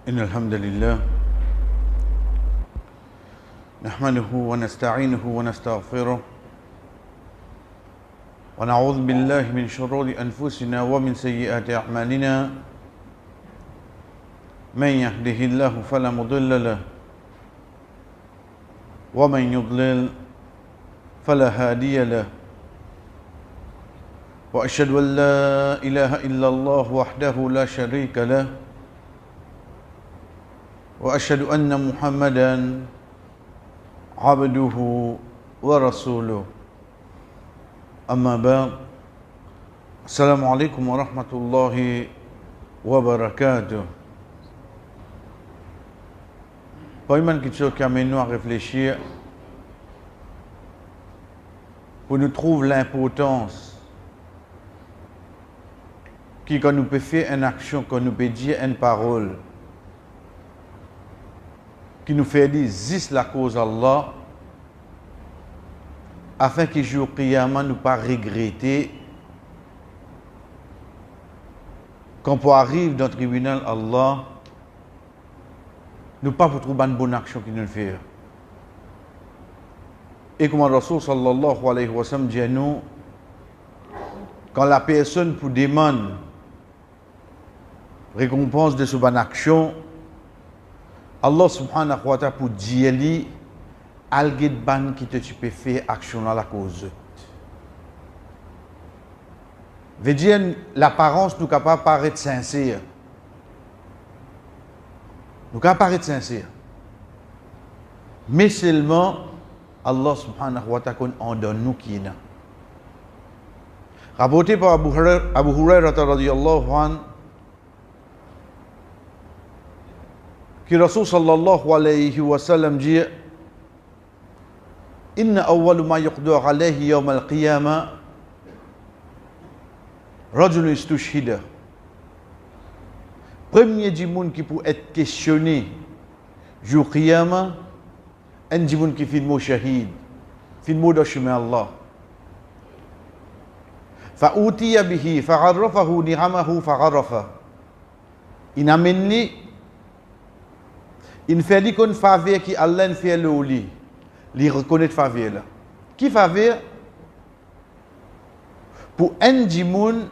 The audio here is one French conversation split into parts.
إن الحمد لله نحمده ونستعينه ونستغفره ونعوذ بالله من شرور أنفسنا ومن سيئات أعمالنا من يهده الله فلا مضل له ومن يضلل فلا هادي له وأشهد أن لا إله إلا الله وحده لا شريك له وأشهد أن محمدا عبده ورسوله أما بعد السلام عليكم ورحمة الله وبركاته. Pas quelque chose qui amène nous à réfléchir pour nous trouver l'importance qui quand nous peut faire une action, quand nous peut dire une parole qui nous fait dire juste la cause Allah afin que jour qiyamah nous pas regretter quand on arrive dans le tribunal Allah nous pas pour trouver une bonne action qui nous fait. Et comme le Rasul sallallahu alayhi wa sallam dit à nous, quand la personne pour demande récompense de sa bonne action, Allah subhanahu wa ta'ala pour dire lui, algé de ban qui te tu peux faire action à la cause. Veut dire l'apparence nous capable paraître sincère. Nous capable paraître sincère. Mais seulement Allah subhanahu wa ta'ala en donne nous qui est là. Rapporté par Abu Hurairah radiyallahu anhu que Rasul sallallahu alayhi wa sallam dit Inna awwalu ma yuqdu alayhi yawm al-qiyamah rajulun istushhida. Premier du monde qui peut être questionné jour qiyamah, un du monde qui fait le mot shahid, fait le mot de chemin Allah. فأوتي به فعرفه نعمه فعرفه. Il amène lui il fait dit qu'on faveur qui Allah fait le lit. Il reconnaît faveur là. Qui faveur pour un du monde,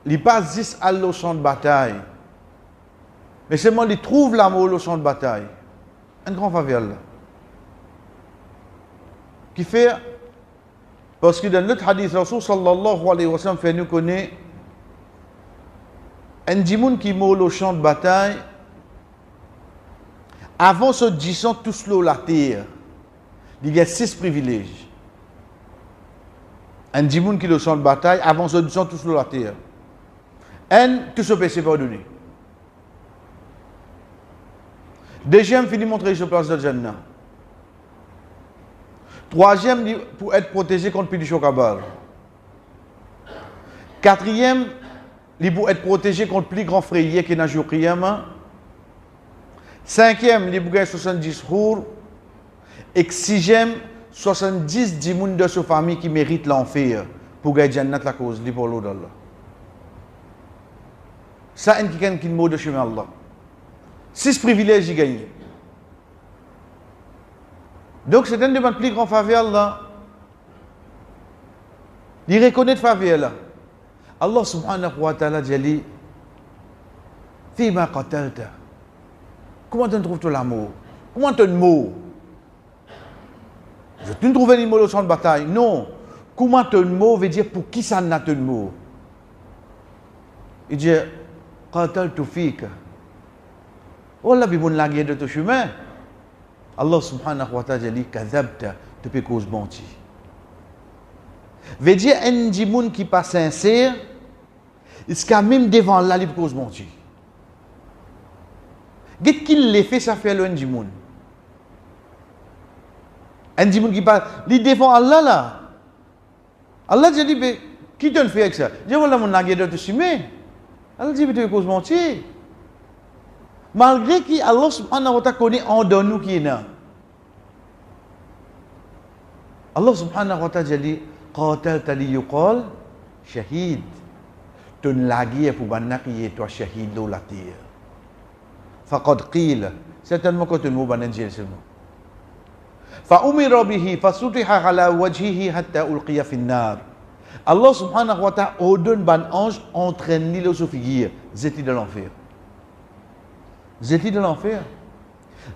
il pas juste à au champ de bataille. Mais seulement il trouve l'amour au champ de bataille. Un grand faveur là. Qui fait parce que dans notre hadith, Rasul sallallahu alayhi wa sallam fait nous connaître un djimoun qui meurt au champ de bataille, avant ce disant tous la terre, il y a 6 privilèges. Un djimoun qui est au champ de bataille, avant ce disant tous la terre. Un, tout ce péché pardonné. Deuxième, fini montrer sur place de Jannah. Troisième, pour être protégé contre Pidicho Kabal. Quatrième, pour être protégé contre plus grand frayé qui est dans le jour Qiyamah. Cinquième, pour gagner 70 jours. Et sixième, 70 dimoun de sa famille qui méritent l'enfer pour gagner Jannat la cause, pour l'eau d'Allah. Ça, c'est quelqu'un qui mot de chemin Allah. 6 privilèges y gagnent. Donc c'est un de mes plus grands faveurs là. Il reconnaît faveur là. Allah subhanahu wa ta'ala dit Fima qatalta. Comment tu trouves l'amour? Comment tu mot? Je ne trouve pas mot au champ de bataille. Non. Comment tu mot veut dire pour qui ça n'a pas mot? Il dit qataltu fika. Oh là, bibon la guerre de ton chemin. Allah subhanahu wa ta'ala dit kadhabta, tu peux cause menti. Veut dire un djimoun qui pas sincère, il se même devant Allah il cause menti. Qu'est-ce qu'il les fait ça fait le djimoun? Un djimoun qui pas il devant Allah là. Allah dit mais qui te fait avec ça? Je voilà mon nagé de te sumer. Allah dit mais tu cause menti. Malgré que Allah subhanahu wa ta'ala connaît en donne nous qui est là. Allah subhanahu wa ta'ala dit qatalta li yuqal shahid. Ton lagi pour bannak qui est toi shahid la terre. faqad qila. Certainement quand on va dire ce mot. فأمر به فسطح على وجهه حتى ألقي في النار. Allah subhanahu wa ta'ala ordonne ban ange entraîne le sous figure, zeti de l'enfer. Zeti de l'enfer.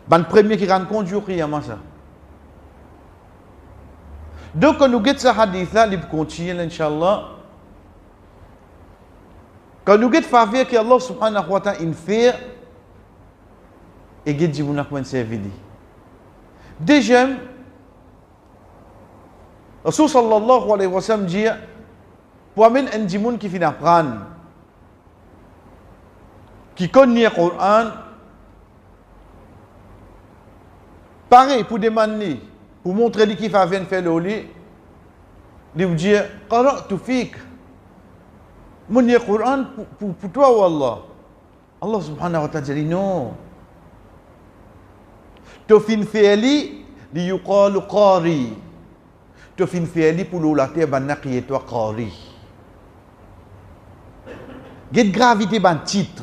Ban premier qui rend compte jour qiyamah ça. Donc quand nous guette ce hadith là, il continue inchallah. Quand nous guette faveur que Allah subhanahu wa ta'ala in fait et guette dit vous comment servir. Deuxième, Rasul sallallahu alayhi wa sallam dit pour amener un djimoun qui finit apprendre, qui connaît le Coran, pareil pour demander, pour montrer lui qui va venir faire le lit, il dit qara'tu fik, mon le Coran pour toi ou Allah. Allah subhanahu wa ta'ala dit non. Tofin fi'li li yuqalu qari. Tofin fi'li pour l'olate banna qui est toi qari. Get gravité ban titre.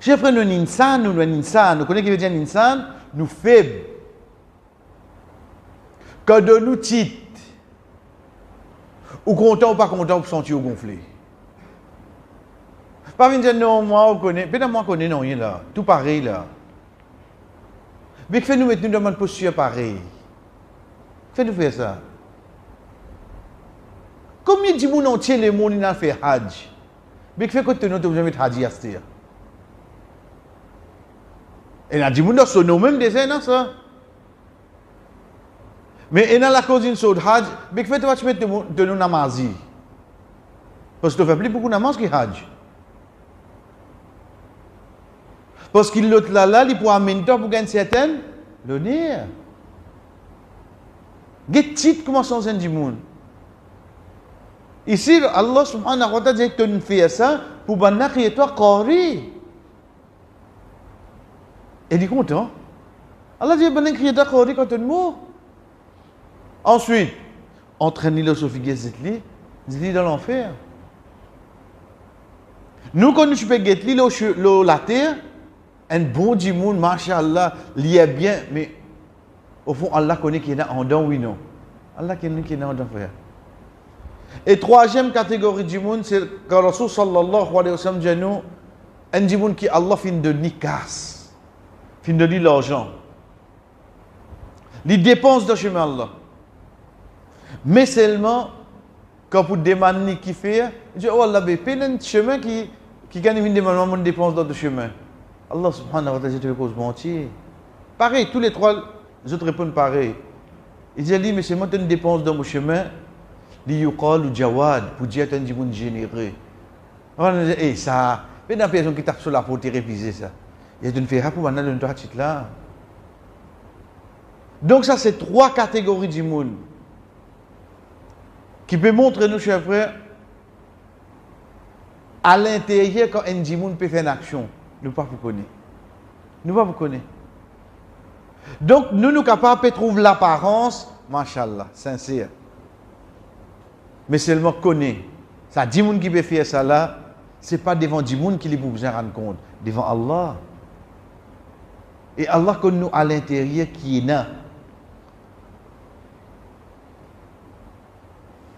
Je prends un insan ou un insan, nous connaissons qui veut dire un insan, nous faibles. Quand de nous titre, ou content ou pas content, ou sentir ou gonflé. Pas venir dire non, moi on connaît, peut-être moi on connaît non rien là, tout pareil là. Mais que fait nous mettre nous dans une posture pareille? Fait nous faire ça. Combien de gens entiers le monde n'a fait Hajj? Mais que fait que nous devons mettre Hajj à ce et il y a des gens qui sont même des gens ça. Mais il y a la cause d'une chose Hajj, mais que fait tu mettre de nous namazi? Parce que tu fais plus beaucoup de namaz que Hajj. Parce qu'il l'autre là, il peut amener pour gagner certaines l'honneur. Get titre comment sont les gens. Ici, Allah subhanahu wa ta'ala dit que tu fais ça pour banna qui est toi qari. Et il est content. Allah dit banna qui est toi qari quand tu mort. Ensuite, entraîner le Sophie Zetli, Zetli dans l'enfer. Nous, quand nous faisons Zetli, la terre, un bon djimoun, mashallah, il est bien, mais au fond, Allah connaît qu'il y en a en dedans, oui, non. Allah connaît qu'il y en a en dedans, frère. Et troisième catégorie de djimoun, c'est quand Rasul sallallahu alayhi wa sallam dit nous, un djimoun qui Allah fin de nikas, fin de lui l'argent. Il dépense dans le chemin Allah. Mais seulement, quand vous demandez qui fait, il dit, oh Allah, il y a un chemin qui gagne une demande, une dépense dans le chemin. Allah subhanahu wa ta'ala dit cause mentir. Pareil, tous les trois autres répondent pareil. Il dit, mais c'est moi qui une dépense dans mon chemin, li yuqal ou jawad, pour dire que tu es un généreux. On dit, eh, ça, il y a une personne qui tape sur la porte et réviser ça. Il y a une fille pour maintenant de titre là. Donc ça, c'est trois catégories de monde qui peut montrer nous, chers frères, à l'intérieur, quand un djimoun peut faire une action, nous ne pas vous connaître. Nous ne pas vous connaître. Donc, nous sommes capables de trouver l'apparence, mashallah, sincère. Mais seulement connaître. Ça, djimoun qui peut faire ça là, ce n'est pas devant djimoun qu'il faut besoin de rendre compte, devant Allah. Et Allah connaît nous à l'intérieur qui est là.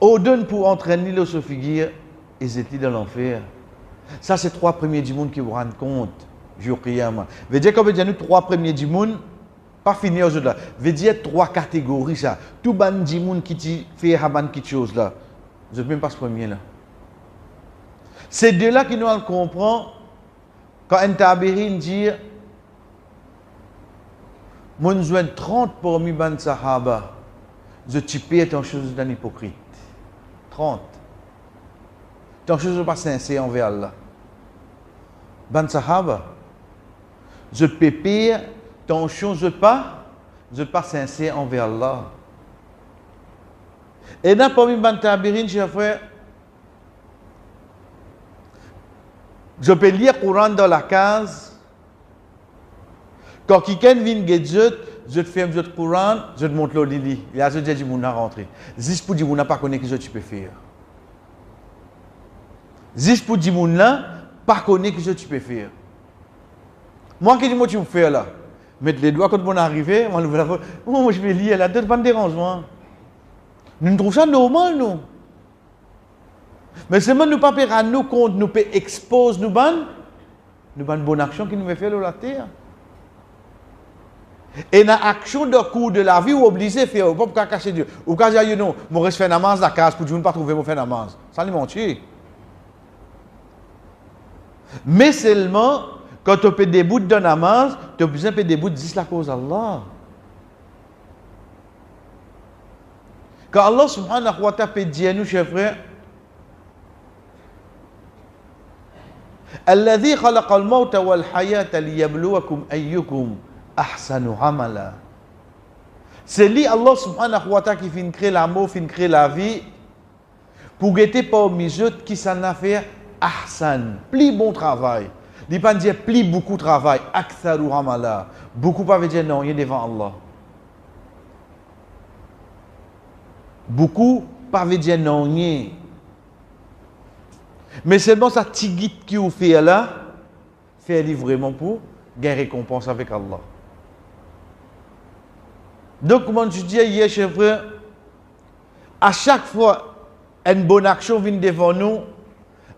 On donne pour entraîner le figure et c'était dans l'enfer. Ça, c'est trois premiers du monde qui vous rendent compte. Jour Qiyamah. Veut dire qu'on veut dire nous trois premiers du monde, pas finir aujourd'hui là. Veut dire trois catégories ça. Tout ban du monde qui fait haban quelque chose là. Je ne même pas ce premier là. C'est de là qui nous comprend quand un tabirin dit mon joint 30 parmi ban sahaba. Je type ton chose d'un hypocrite. 30. Ton chose n'est pas sincère envers Allah. Ban sahaba. Je pépire ton chose pas sincère envers Allah. Et dans parmi ban tabirin, chers frères, je peux lire le Coran dans la case. Quand quelqu'un vient Gedjut, je te fais le Coran, je te montre le lili. Il y a ce que je dis, rentrer. Juste pour dire, n'a pas connu que je peux faire. Juste pour dire, pas connaître ce que tu peux faire. Moi, qu'est-ce que tu peux faire là? Mettre les doigts quand on arrive, moi je vais lire là, pas de dérangement. Nous trouvons ça normal, nous. Mais seulement nous ne pouvons pas rendre compte, nous pouvons exposer nous bonne bonne action qui nous fait faire la terre. Et dans l'action de cours de la vie, vous obligez de faire, vous ne pouvez pas cacher Dieu. Ou quand vous non, je reste faire namaz dans la case pour que je ne pas trouver mon faire namaz. Ça, c'est mentir. Mais seulement, quand tu fais des bouts de namaz, tu as besoin de faire des bouts de 10 la cause d'Allah. Quand Allah subhanahu wa ta'ala peut dire à nous, chers frères, الذي خلق الموت والحياة ليبلوكم أيكم أحسن عملا. C'est lui, Allah subhanahu wa ta'ala, qui finit créer la mort, finit créer la vie, pour guetter parmi eux qui s'en a fait ahsan, plus bon travail. Il ne pas dire plus beaucoup de travail, aktharu amala. Beaucoup pas veut dire non, il est devant Allah. Beaucoup pas veut dire non, il est. Mais seulement ça petit guide qui vous fait là, fait vraiment pour gagner récompense avec Allah. Donc, comme je dis hier, chers frères, à chaque fois une bonne action vient devant nous,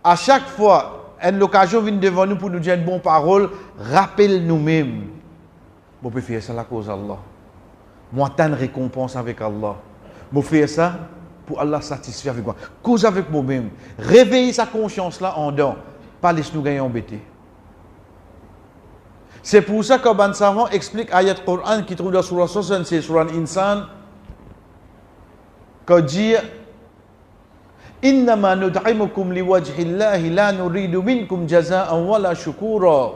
à chaque fois une occasion vient devant nous pour nous dire une bonne parole, rappelle nous-mêmes. Je peux faire ça à la cause d'Allah. Moi, j'ai une récompense avec Allah. Je peux faire ça pour Allah satisfaire avec moi. Cause avec moi-même. Réveiller sa conscience-là en dedans. Pas laisser nous gagner embêter. C'est pour ça que Ban Savant explique ayat Coran qui trouve dans Surah 66, Surah Insan, qu'il dit Innama nud'imukum liwajhillahi la nuridu minkum jaza'an wala shukura.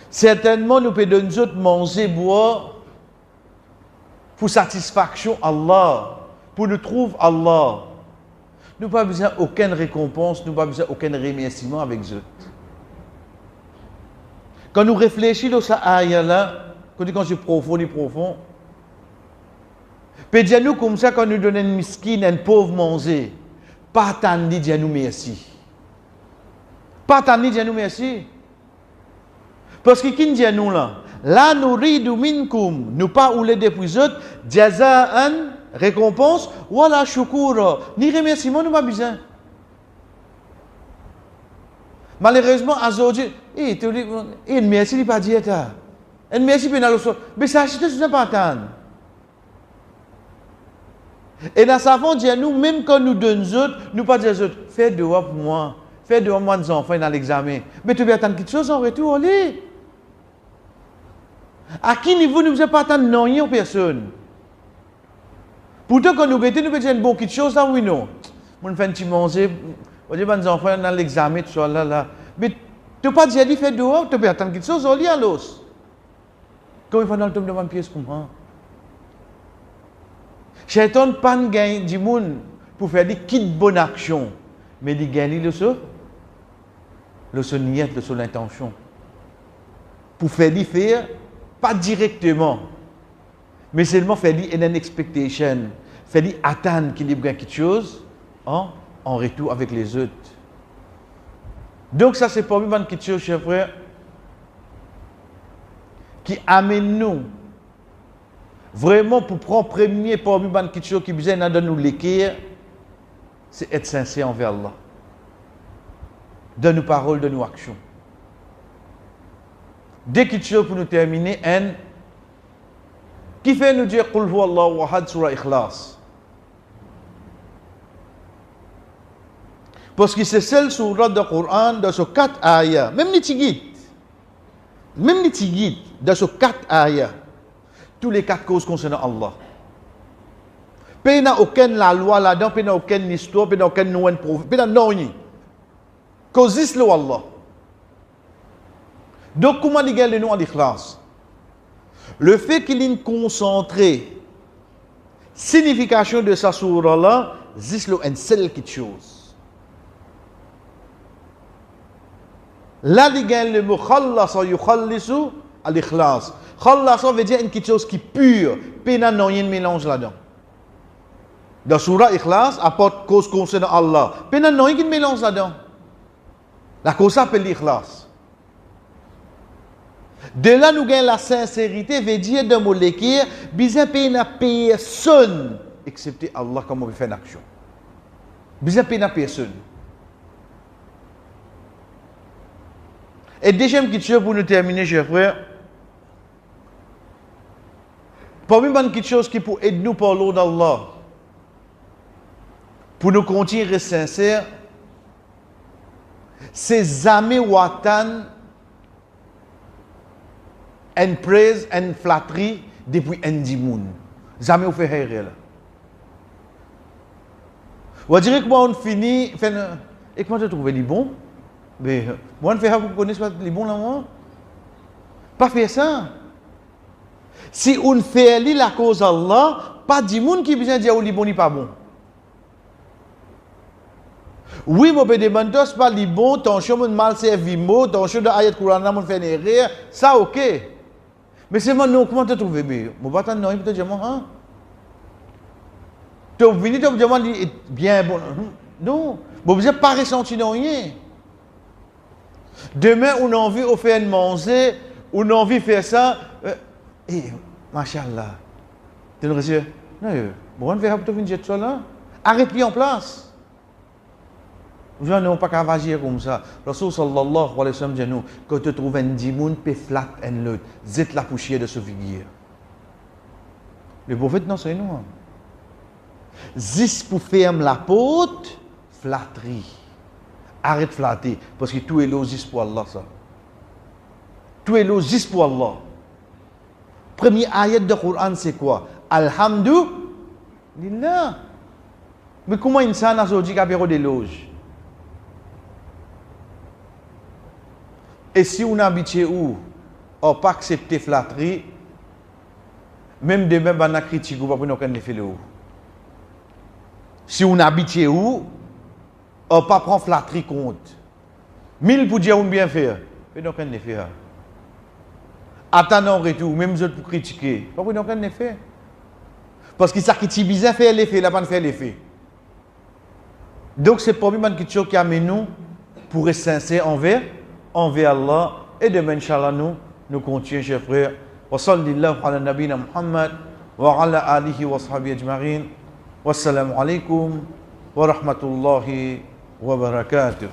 Certainement, nous pouvons nous autres manger, boire pour satisfaction Allah, pour nous trouver Allah. Nous n'avons pas besoin d'aucune récompense, nous n'avons pas besoin d'aucun remerciement avec eux. Quand nous réfléchissons à cette ayah-là, quand c'est profond, peut dire nous comme ça, quand nous donnons une miskine, un pauvre manger, pas attendre de dire nous merci. Pas attendre de dire nous merci. Parce que qui dit nous là? La nuridu minkum, nous pas ou les depuis autres, jaza'an, récompense, wala shukura, ni remerciement, nous pas besoin. Malheureusement, aujourd'hui, une merci n'est pas dit ça. Une merci n'est pas dit ça. Mais ça, c'est pas attendre. Et dans sa fond, nous, même quand nous donnons autres, nous pas dire aux autres, fais dehors pour moi, fais dehors moi des enfants dans l'examen. Mais tu veux attendre quelque chose en retour, allez. À quel niveau nous ne pouvons pas attendre non, il n'y a personne. Pourtant, quand nous guettons, nous pouvons dire une bonne quelque chose, là, oui, non. On fait un petit manger, on dit des enfants dans l'examen, tout ça, là. Mais tu n'as pas dit, fais dehors, tu peux attendre quelque chose, on lit à l'os. Quand il faut dans le tombe de une pièce, comment? Shaitan n'a pas gagné du monde pour faire des kits de bonne action, mais il gagne le seul niette, le seul intention. Pour faire des faire, pas directement, mais seulement faire des une expectation, faire des attendre qu'il y ait quelque chose en retour avec les autres. Donc ça c'est pour moi une quelque chose, chers frères, qui amène nous vraiment pour prendre premier pour nous quelque chose qui besoin de nous l'écrire, c'est être sincère envers Allah. De nos paroles, de nos actions. Dès quelque chose pour nous terminer, qui fait nous dire Qul huwa Allahu ahad sur Ikhlas. Parce que c'est celle surah du Coran, dans ces 4 ayats, même les tigit, dans ces 4 ayats, tous les 4 causes concernant Allah. Il n'y a aucune la loi là-dedans, il n'y a aucune histoire, il n'y a aucun nouvel prophète, il n'y a rien. Cause c'est Allah. Donc, comment il y a le nom d'Ikhlas? Le fait qu'il est concentré, signification de sa surah là, c'est une seule chose. Là, il y a le mot khallasa yukhallisu al-ikhlas. Khallasa veut dire une chose qui est pure, il n'y a rien de mélange là-dedans. Dans surah Ikhlas, apporte cause concernant Allah, il n'y a rien de mélange là-dedans. La cause s'appelle l'ikhlas. De là, nous gagnons la sincérité, veut dire de molécule, bizarre payer na personne, excepté Allah, comme on veut faire une action. Bizarre payer na personne. Et deuxième question pour nous terminer, chers frères. Parmi les petites choses qui pour aider nous par l'eau d'Allah, pour nous continuer à être sincères, c'est jamais watan en praise, en flatterie depuis un dimoun. Jamais on fait rien là. On dirait que moi on finit, et comment tu trouves les bons? Mais moi on fait ça pour connaître les bons là moi. Pas faire ça. Si on fait la cause Allah, pas dimoun qui besoin de dire les bons ni pas bon. Oui, mon peux demander pas les bons, ton chemin de mal servi mot, ton chemin de ayat Coran mon fait une erreur, ça ok. Mais c'est moi, non, comment tu trouves bien? Mon bâton, non, il peut te dire, hein? Tu es venu, tu me demandes, bien bon. Non, vous n'avez pas ressenti rien. Demain, on a envie de faire une manger, on a envie de faire ça. Machallah. Tu nous dis, non, bon, on va faire venir ça là. Arrête-le en place. Vous n'avez pas qu'à agir comme ça. Rasul sallallahu alayhi wa sallam dit nous, quand tu trouves un dimoun, tu flat un l'autre. Zette la poussière de ce figure. Le prophète, non, c'est nous. Zis pour faire la porte, flatterie. Arrête de flatter. Parce que tout est là juste pour Allah, ça. Tout est là juste pour Allah. Premier ayat de Coran, c'est quoi? Alhamdulillah. Mais comment une insan a dit qu'il y a des éloges? Et si on habite où, on n'a pas accepté flatterie, même demain, on a critiqué, on ne peut pas faire le haut. Si on habite où, on ne pas prendre flatterie compte. 1000 pour dire on bien faire, on ne peut pas faire. Attends en retour, même eux pour critiquer, on ne peut pas faire. Parce que ça qui est bizarre, faire l'effet, il n'a pas fait l'effet. Donc c'est pour moi quelque chose qui amène nous pour être sincère envers Allah. Et demain, Inch'Allah, nous continuons, chers frères. Wa sallallahu ala nabina Muhammad wa ala alihi wa sahbihi ajma'in. Wassalamu alaikum wa rahmatullahi wa barakatuh.